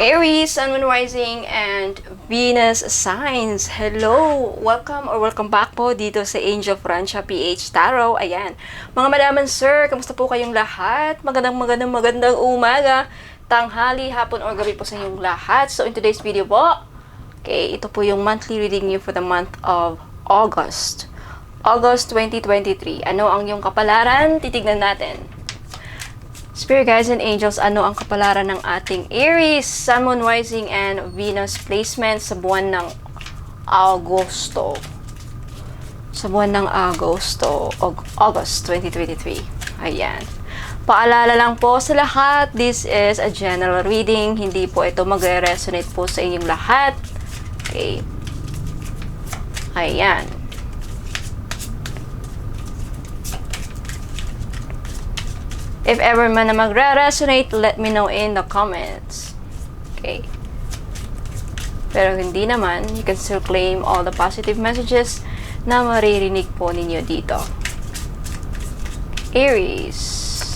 Aries, Sun, Moon, Rising, and Venus signs. Hello! Welcome back po dito sa Angel Francia PH Tarot. Ayan. Mga madaman sir, kamusta po kayong lahat? Magandang umaga, tanghali, hapon, or gabi po sa inyong lahat. So in today's video po, okay, ito po yung monthly reading niyo for the month of August. August 2023. Ano ang iyong kapalaran? Titignan natin. Spirit guides and angels, ano ang kapalaran ng ating Aries, Sun, Moon, Rising, and Venus placement sa buwan ng Agosto? Sa buwan ng Agosto, August 2023. Ayan. Paalala lang po sa lahat, this is a general reading. Hindi po ito magre-resonate po sa inyong lahat. Okay. Ayan. If ever man na magre-resonate, let me know in the comments. Okay. Pero hindi naman, you can still claim all the positive messages na maririnig po ninyo dito. Aries.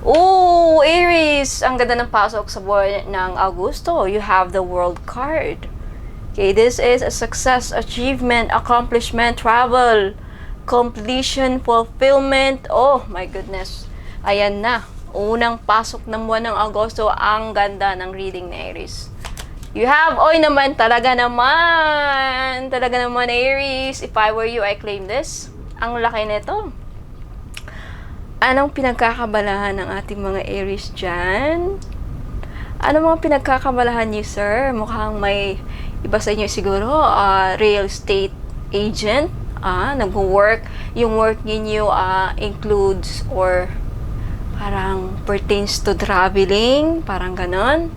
Ooh, Aries! Ang ganda ng pasok sa buwan ng Agosto. You have the World card. Okay, this is a success, achievement, accomplishment, travel, completion, fulfillment. Oh my goodness. Ayan na, unang pasok ng buwan ng Agosto, ang ganda ng reading ni Aries. You have, talaga naman, Aries. If I were you, I claim this. Ang laki nito. Anong pinagkakabalahan ng ating mga Aries dyan? Ano mga pinagkakabalahan niyo, sir? Mukhang may iba sa inyo siguro, real estate agent, nag-work. Yung work ninyo includes or parang pertains to traveling, parang ganon.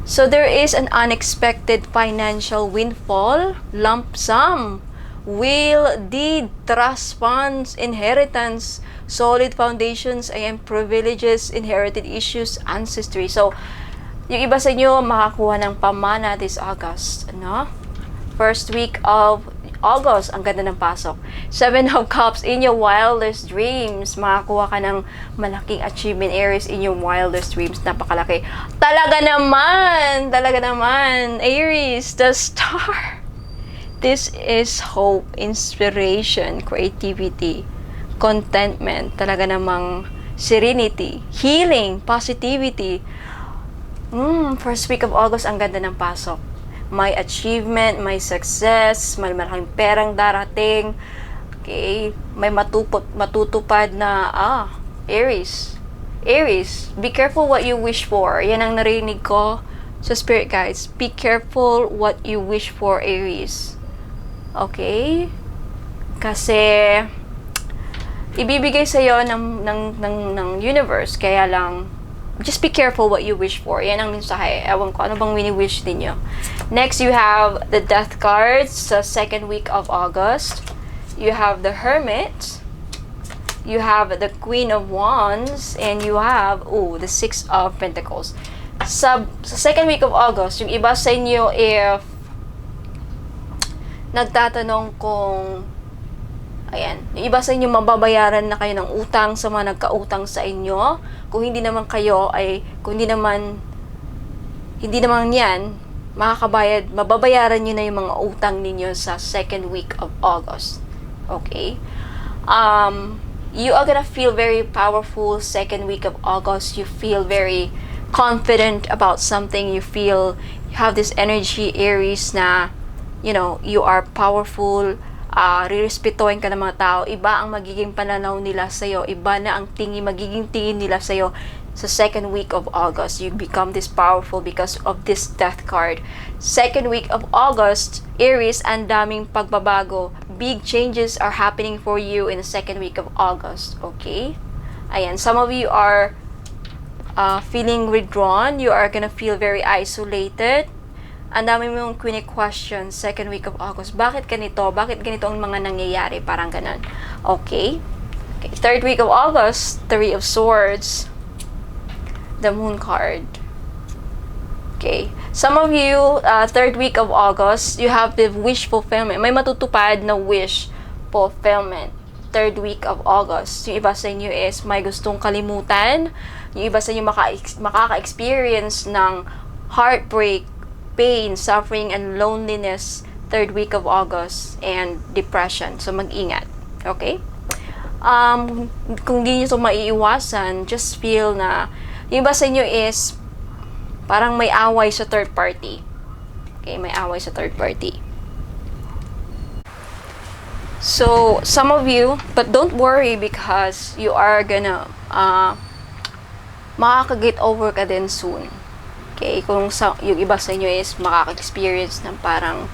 So there is an unexpected financial windfall, lump sum, will, deed, trust funds, inheritance, solid foundations, and privileges, inherited issues, ancestry. So, yung iba sa inyo makakuha ng pamana this August, no? First week of August, ang ganda ng pasok. 7 of Cups in your wildest dreams. Makakuha ka ng malaking achievement, Aries, in your wildest dreams. Napakalaki. Talaga naman, Aries, the star. This is hope, inspiration, creativity, contentment, talaga namang serenity, healing, positivity. First week of August, ang ganda ng pasok. May achievement, may success, may malaking perang darating. Okay, may matutupad na Aries. Aries, be careful what you wish for. Yan ang narinig ko sa spirit guides. Be careful what you wish for, Aries. Okay? Kasi ibibigay sa iyo ng universe, kaya lang just be careful what you wish for. Yan ang mensahe. Ewan ko, ano bang wini-wish ninyo? Next, you have the Death cards sa second week of August. You have the Hermit. You have the Queen of Wands. And you have, the Six of Pentacles. Sa second week of August, yung iba sa inyo, if nagtatanong kung yung iba sa inyo mababayaran na kayo ng utang sa mga nagkautang sa inyo. Kung hindi naman yan, mababayaran nyo na yung mga utang ninyo sa second week of August. Okay? You are gonna feel very powerful second week of August. You feel very confident about something. You have this energy, Aries, na, you are powerful. Rirespetuhin ka ng mga tao, iba ang magiging pananaw nila sa'yo, iba na ang magiging tingin nila sa'yo sa second week of August. You become this powerful because of this Death card. Second week of August, Aries, ang daming pagbabago. Big changes are happening for you in the second week of August. Okay? Ayan, some of you are feeling withdrawn. You are gonna feel very isolated. Ang dami mong question second week of August. Bakit ganito? Bakit ganito ang mga nangyayari? Parang ganun. Okay. Third week of August, Three of Swords. The Moon card. Okay. Some of you, third week of August, you have the wish fulfillment. May matutupad na wish fulfillment. Third week of August. Yung iba sa inyo is may gustong kalimutan. Yung iba sa inyo makaka-experience ng heartbreak, pain, suffering, and loneliness third week of August, and depression. So, mag-ingat. Okay? Kung di nyo ito maiiwasan, just feel na yung iba sa inyo is parang may away sa third party. Okay? May away sa third party. So, some of you, but don't worry because you are gonna makaka-get over ka din soon. Okay? Kung yung iba sa inyo is makaka-experience ng parang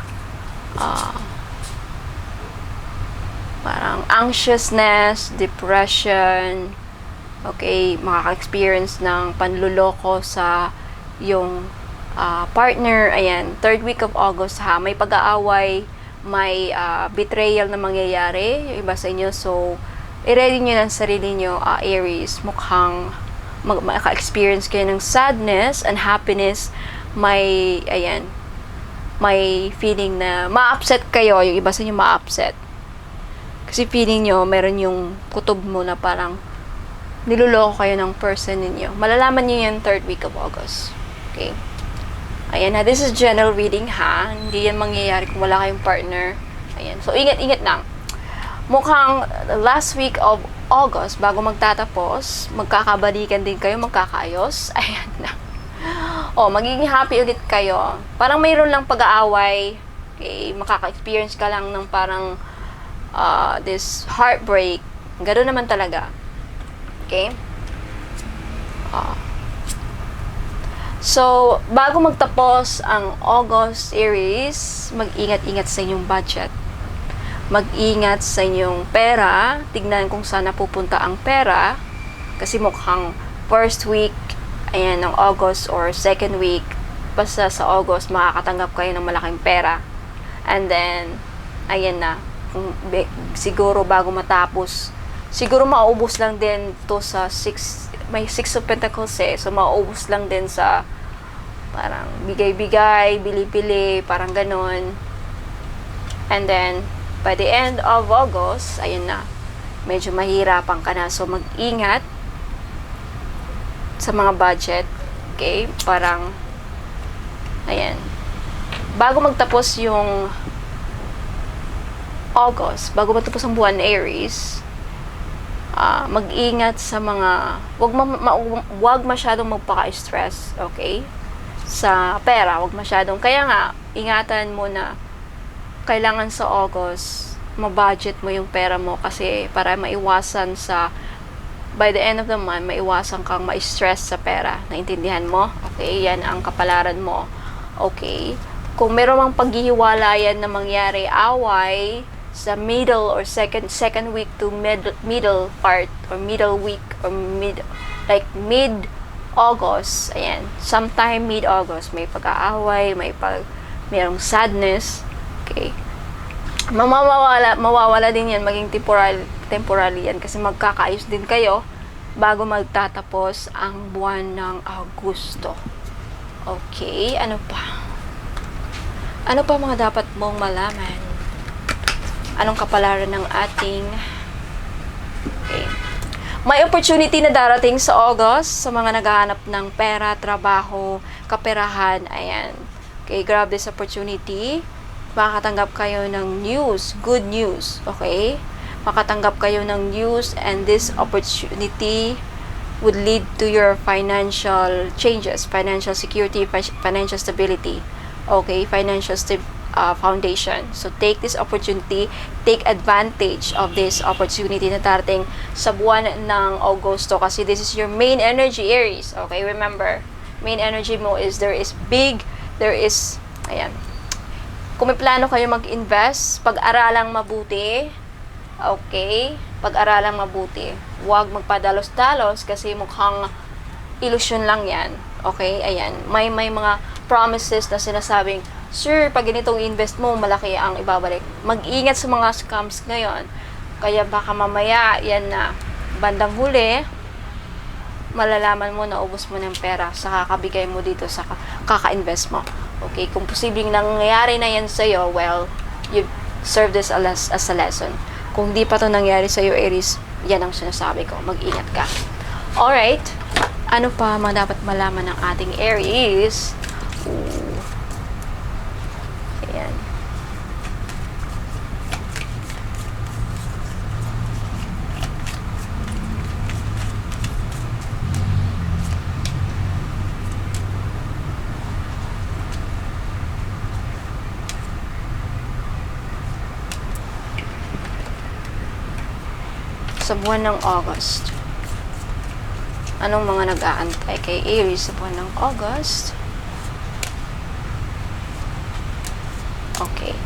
anxiousness, depression, okay, makaka-experience ng panluloko sa yung partner. Ayan, third week of August ha, may pag-aaway, may betrayal na mangyayari yung iba sa inyo. So, i-ready nyo ng sarili nyo, Aries. Mukhang maka-experience kayo ng sadness and happiness. May feeling na ma-upset kayo, yung iba sa inyo ma-upset. Kasi feeling nyo, meron yung kutob mo na parang niloloko kayo ng person ninyo. Malalaman nyo yan third week of August. Okay? Ayan na, this is general reading ha. Hindi yan mangyayari kung wala kayong partner. Ayan. So, ingat-ingat lang. Mukhang last week of August, bago magtatapos, magkakabalikan din kayo, magkakaayos. Ayan na. Magiging happy ulit kayo. Parang mayroon lang pag-aaway. Okay? Makaka-experience ka lang ng parang this heartbreak. Ganoon naman talaga. Okay? So, bago magtapos ang August, Aries, mag-ingat-ingat sa inyong budget. Mag-ingat sa inyong pera. Tignan kung saan napupunta ang pera. Kasi mukhang first week, ayan, ng August or second week, basta sa August, makakatanggap kayo ng malaking pera. And then, ayan na, siguro bago matapos, siguro maubos lang din to sa may 6 of Pentacles so maubos lang din sa parang bigay-bigay, bili-bili, parang ganon. And then, by the end of August, ayun na, medyo mahirapan ka na. So, mag-ingat sa mga budget. Okay? Parang, ayan. Bago magtapos yung August, bago matapos ang buwan Aries, mag-ingat sa mga, wag masyadong magpaka-stress, okay? Sa pera, wag masyadong, kaya nga, ingatan mo na, kailangan sa August, ma-budget mo yung pera mo kasi para maiwasan sa, by the end of the month, maiwasan kang ma-stress sa pera. Naintindihan mo? Okay, yan ang kapalaran mo. Okay? Kung meron mang paghihiwalayan na mangyari, away, sa middle or second week to middle part or middle week or mid August, ayan, sometime mid-August may pag-aaway, mayroong sadness, okay, mawawala din yan, maging temporary yan kasi magkakaayos din kayo bago magtatapos ang buwan ng Agosto. Okay, ano pa mga dapat mong malaman? Anong kapalaran ng ating okay. May opportunity na darating sa August sa mga naghahanap ng pera, trabaho, kaperahan. Ayan. Okay, grab this opportunity. Makatanggap kayo ng news, good news. Okay? Makatanggap kayo ng news and this opportunity would lead to your financial changes, financial security, financial stability. Okay? Financial foundation. So, take this opportunity, take advantage of this opportunity na darating sa buwan ng Agosto kasi this is your main energy, Aries. Okay, remember, main energy mo is there is, ayan, kung may plano kayo mag-invest, pag-aralang mabuti, okay, pag-aralang mabuti. Huwag magpadalos-dalos kasi mukhang illusion lang yan. Okay, ayan, may mga promises na sinasabing, sir, pag ganitong invest mo, malaki ang ibabalik. Mag-ingat sa mga scams ngayon. Kaya baka mamaya, yan na, bandang huli, malalaman mo na ubos mo ng pera sa kakabigay mo dito sa kaka-invest mo. Okay, kung posibleng nangyayari na yan sa'yo, well, you serve this as a lesson. Kung di pa to nangyari sa'yo, Aries, yan ang sinasabi ko. Mag-ingat ka. Alright, ano pa mga dapat malaman ng ating Aries? sa buwan ng August. Anong mga nag-aantay kay Aries sa buwan ng August? Okay.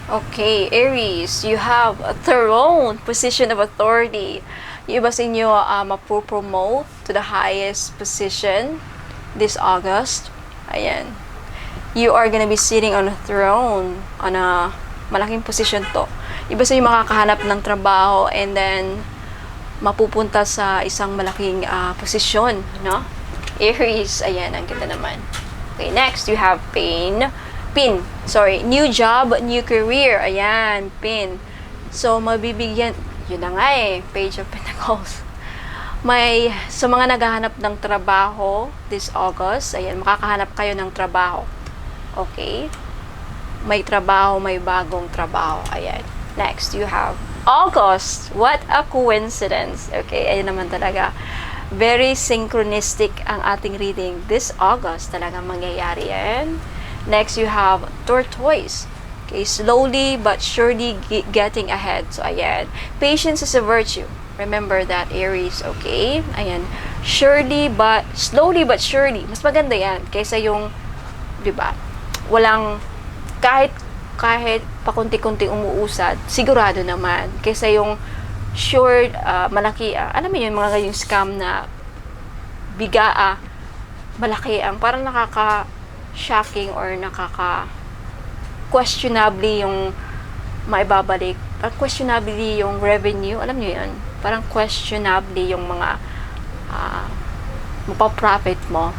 Okay, Aries, you have a throne, position of authority. Yung iba sa inyo mapopromote to the highest position this August. Ayan. You are gonna be sitting on a throne, on a malaking position to. Iba sa inyo makakahanap ng trabaho and then mapupunta sa isang malaking posisyon, no? Aries, ayan, ang ganda naman. Okay, next, you have new job, new career. Ayan, pin. So, mabibigyan, yun na nga Page of Pentacles. Sa mga naghahanap ng trabaho this August, ayan, makakahanap kayo ng trabaho. Okay? May trabaho, may bagong trabaho. Ayan. Next, you have August. What a coincidence. Okay, ayan naman talaga. Very synchronistic ang ating reading. This August talaga mangyayari yan. Next, you have Tortoise. Okay, slowly but surely getting ahead. So, ayan. Patience is a virtue. Remember that, Aries, okay? Ayan. Slowly but surely. Mas maganda yan kaysa yung, di ba, walang, kahit pakunti-kunti umuusad, sigurado naman. Kaysa yung sure, malaki, alam mo yun, mga yung scam na bigaa, malaki ang, parang shocking or questionably yung maibabalik. Questionably yung revenue. Alam niyo yan? Parang questionably yung mga mapaprofit mo.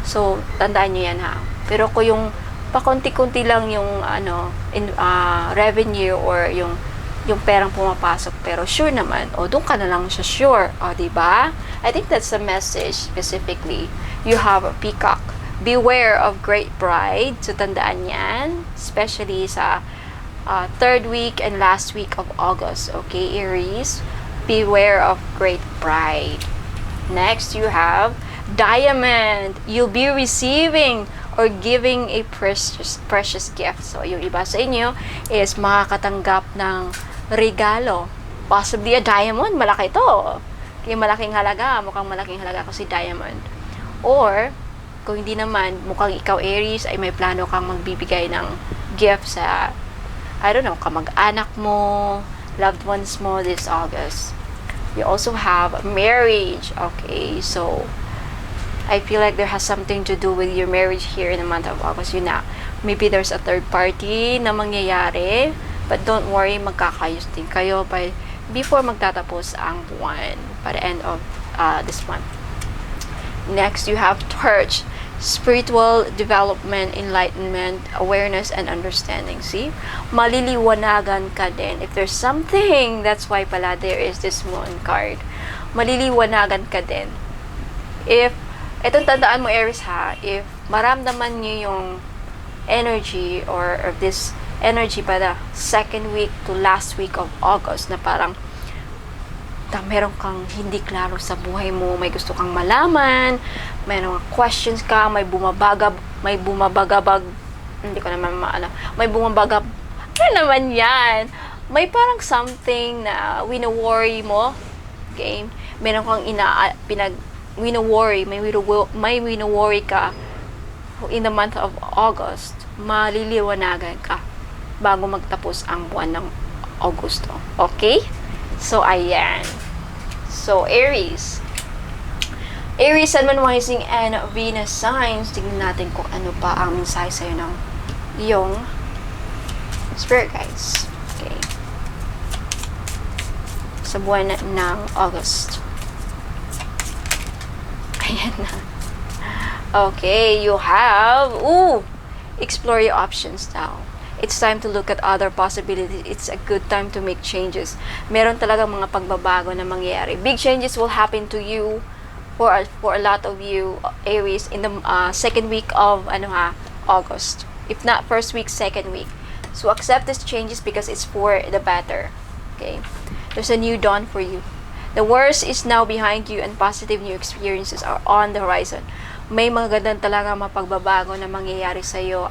So, tandaan niyo yan ha. Pero kung yung pakunti-kunti lang yung revenue or yung perang pumapasok pero sure naman, doon ka na lang siya sure. Diba? I think that's the message specifically. You have a peacock. Beware of great pride. So, tandaan yan. Especially sa third week and last week of August. Okay, Aries? Beware of great pride. Next, you have Diamond. You'll be receiving or giving a precious gift. So, yung iba sa inyo is makakatanggap ng regalo. Possibly a diamond. Malaki to. Kaya malaking halaga. Mukhang malaking halaga kasi diamond. Or, kung hindi naman, mukhang ikaw, Aries, ay may plano kang magbibigay ng gift sa, I don't know, kamag-anak mo, loved ones mo this August. You also have marriage. Okay, so, I feel like there has something to do with your marriage here in the month of August. Yun na, maybe there's a third party na mangyayari, but don't worry, magkakayos din kayo before magtatapos ang buwan, by the end of this month. Next, you have Torch. Spiritual development, enlightenment, awareness, and understanding. See? Maliliwanagan ka din. If there's something, that's why pala there is this moon card. Maliliwanagan ka din. Itong tandaan mo, Aries ha, if maramdaman nyo yung energy or this energy pa the second week to last week of August na parang meron kang hindi klaro sa buhay mo, may gusto kang malaman, may mga questions ka, may bumabagabag, hindi ko naman maala, may bumabagab, ano naman yan? May parang something na wino-worry mo, okay? Meron kang wino-worry, may wino-worry ka in the month of August, maliliwanagan ka bago magtapos ang buwan ng Agosto. Okay? So, ayan. So, Aries, Sun, Moon, Rising, and Venus signs. Tingnan natin kung ano pa ang mensahe sa'yo ng iyong spirit guides. Okay. Sa buwan ng August. Ayan na. Okay, you have, explore your options now. It's time to look at other possibilities. It's a good time to make changes. Meron talagang mga pagbabago na mangyayari. Big changes will happen to you for a lot of you, Aries, in the second week of August. If not first week, second week. So accept these changes because it's for the better. Okay? There's a new dawn for you. The worst is now behind you and positive new experiences are on the horizon. May mga gandang talaga mapagbabago na mangyayari sa iyo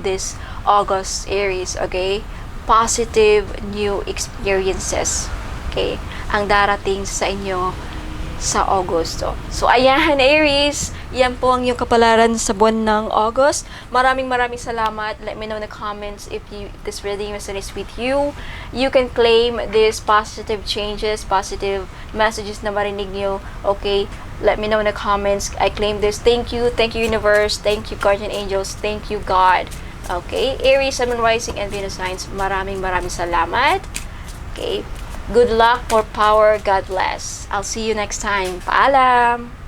this August, Aries, okay? Positive new experiences, okay? Ang darating sa inyo sa Agosto. So, ayan, Aries. Yan po ang iyong kapalaran sa buwan ng August. Maraming salamat. Let me know in the comments if this reading resonates with you. You can claim these positive changes, positive messages na marinig nyo. Okay? Let me know in the comments. I claim this. Thank you, universe. Thank you, guardian angels. Thank you, God. Okay? Aries, Sun, Moon, Rising, and Venus signs. Maraming salamat. Okay? Good luck, more power. God bless. I'll see you next time. Paalam!